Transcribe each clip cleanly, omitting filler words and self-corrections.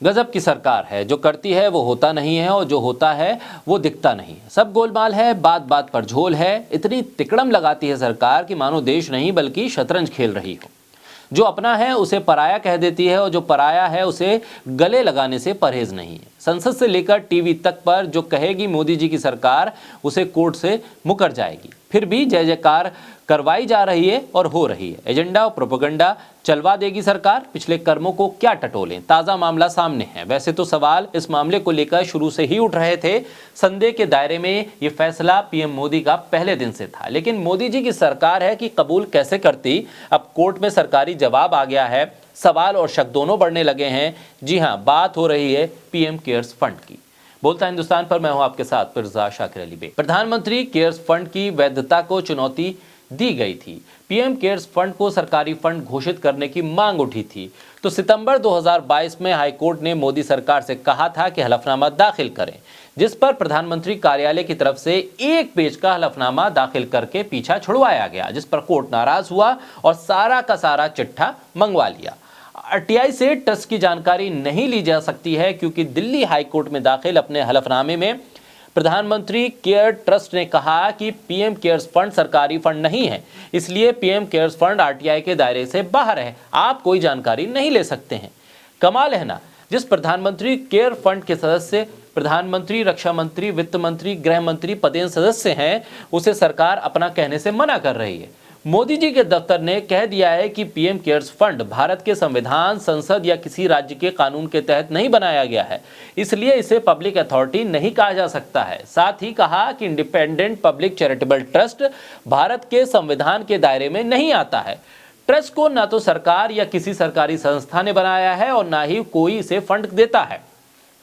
गजब की सरकार है। जो करती है वो होता नहीं है और जो होता है वो दिखता नहीं है। सब गोलमाल है, बात बात पर झोल है। इतनी तिकड़म लगाती है सरकार कि मानो देश नहीं बल्कि शतरंज खेल रही हो। जो अपना है उसे पराया कह देती है और जो पराया है उसे गले लगाने से परहेज नहीं है। संसद से लेकर टीवी तक पर जो कहेगी मोदी जी की सरकार, उसे कोर्ट से मुकर जाएगी। फिर भी जय जयकार करवाई जा रही है और हो रही है। एजेंडा और प्रोपेगेंडा चलवा देगी सरकार। पिछले कर्मों को क्या टटोलें, ताज़ा मामला सामने है। वैसे तो सवाल इस मामले को लेकर शुरू से ही उठ रहे थे। संदेह के दायरे में ये फैसला पीएम मोदी का पहले दिन से था, लेकिन मोदी जी की सरकार है कि कबूल कैसे करती। अब कोर्ट में सरकारी जवाब आ गया है। सवाल और शक दोनों बढ़ने लगे हैं। जी हाँ, बात हो रही है पीएम केयर्स फंड की। बोलता हिंदुस्तान पर मैं हूं आपके साथ फिरजा शाकिर अली बेग। प्रधानमंत्री केयर्स फंड की वैधता को चुनौती दी गई थी। पीएम केयर्स फंड को सरकारी फंड घोषित करने की मांग उठी थी। तो सितंबर 2022 में हाईकोर्ट ने मोदी सरकार से कहा था कि हलफनामा दाखिल करें, जिस पर प्रधानमंत्री कार्यालय की तरफ से 1 पेज का हलफनामा दाखिल करके पीछा छुड़वाया गया, जिस पर कोर्ट नाराज हुआ और सारा का सारा चिट्ठा मंगवा लिया। आरटीआई से ट्रस्ट की जानकारी नहीं ली जा सकती है क्योंकि दिल्ली हाईकोर्ट में दाखिल अपने हलफनामे में प्रधानमंत्री केयर ट्रस्ट ने कहा कि पीएम केयर्स फंड सरकारी फंड नहीं है, इसलिए पीएम केयर्स फंड आरटीआई के दायरे से बाहर है, आप कोई जानकारी नहीं ले सकते हैं। कमाल है ना। जिस प्रधानमंत्री केयर फंड के सदस्य प्रधानमंत्री, रक्षा मंत्री, वित्त मंत्री, गृह मंत्री पदेन सदस्य हैं, उसे सरकार अपना कहने से मना कर रही है। मोदी जी के दफ्तर ने कह दिया है कि पीएम केयर्स फंड भारत के संविधान, संसद या किसी राज्य के कानून के तहत नहीं बनाया गया है, इसलिए इसे पब्लिक अथॉरिटी नहीं कहा जा सकता है। साथ ही कहा कि independent public charitable trust Bharat के संविधान के दायरे में नहीं आता है। ट्रस्ट को ना तो सरकार या किसी सरकारी संस्था ने बनाया है और ना ही कोई इसे फंड देता है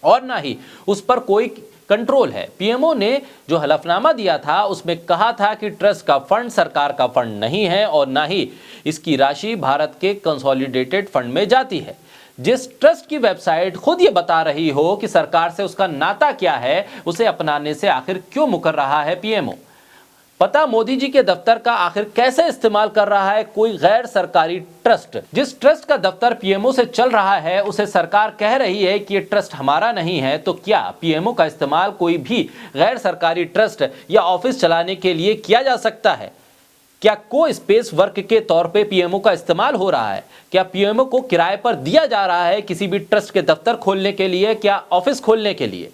और ना ही उस पर कोई कंट्रोल है। पीएमओ ने जो हलफनामा दिया था उसमें कहा था कि ट्रस्ट का फंड सरकार का फंड नहीं है और ना ही इसकी राशि भारत के कंसोलिडेटेड फंड में जाती है। जिस ट्रस्ट की वेबसाइट खुद ये बता रही हो कि सरकार से उसका नाता क्या है, उसे अपनाने से आखिर क्यों मुकर रहा है पीएमओ। पता मोदी जी के दफ्तर का आखिर कैसे इस्तेमाल कर रहा है कोई गैर सरकारी ट्रस्ट। जिस ट्रस्ट का दफ्तर पीएमओ से चल रहा है उसे सरकार कह रही है कि ये ट्रस्ट हमारा नहीं है, तो क्या पीएमओ का इस्तेमाल कोई भी गैर सरकारी ट्रस्ट या ऑफिस चलाने के लिए किया जा सकता है? क्या को स्पेस वर्क के तौर पे पीएमओ का इस्तेमाल हो रहा है? क्या पीएमओ को किराए पर दिया जा रहा है किसी भी ट्रस्ट के दफ्तर खोलने के लिए, क्या ऑफिस खोलने के लिए?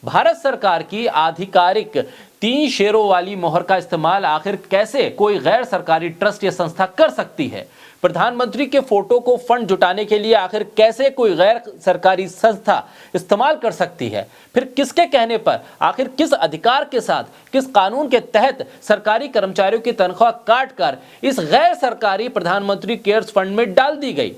भारत सरकार की आधिकारिक 3 शेरों वाली मोहर का इस्तेमाल आखिर कैसे कोई गैर सरकारी ट्रस्ट या संस्था कर सकती है? प्रधानमंत्री के फोटो को फंड जुटाने के लिए आखिर कैसे कोई गैर सरकारी संस्था इस्तेमाल कर सकती है? फिर किसके कहने पर, आखिर किस अधिकार के साथ, किस कानून के तहत सरकारी कर्मचारियों की तनख्वाह काटकर इस गैर सरकारी प्रधानमंत्री केयर्स फंड में डाल दी गई?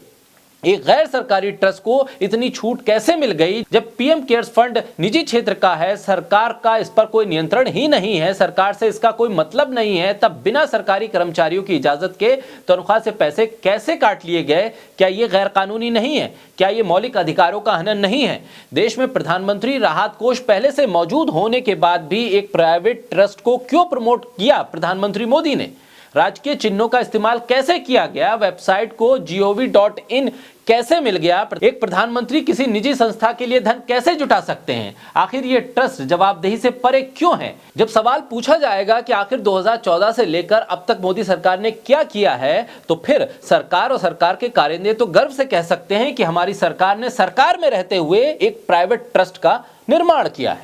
एक गैर सरकारी ट्रस्ट को इतनी छूट कैसे मिल गई जब पीएम केयर्स फंड निजी क्षेत्र का है, सरकार का इस पर कोई नियंत्रण ही नहीं है, सरकार से इसका कोई मतलब नहीं है, तब बिना सरकारी कर्मचारियों की इजाजत के तनख्वाह से पैसे कैसे काट लिए गए? क्या ये गैर कानूनी नहीं है? क्या ये मौलिक अधिकारों का हनन नहीं है? देश में प्रधानमंत्री राहत कोष पहले से मौजूद होने के बाद भी एक प्राइवेट ट्रस्ट को क्यों प्रमोट किया प्रधानमंत्री मोदी ने? राजकीय चिन्हों का इस्तेमाल कैसे किया गया? वेबसाइट को gov.in कैसे मिल गया? एक प्रधानमंत्री किसी निजी संस्था के लिए धन कैसे जुटा सकते हैं? आखिर ये ट्रस्ट जवाबदेही से परे क्यों है? जब सवाल पूछा जाएगा कि आखिर 2014 से लेकर अब तक मोदी सरकार ने क्या किया है, तो फिर सरकार और सरकार के कारिंदे तो गर्व से कह सकते हैं कि हमारी सरकार ने सरकार में रहते हुए एक प्राइवेट ट्रस्ट का निर्माण किया है।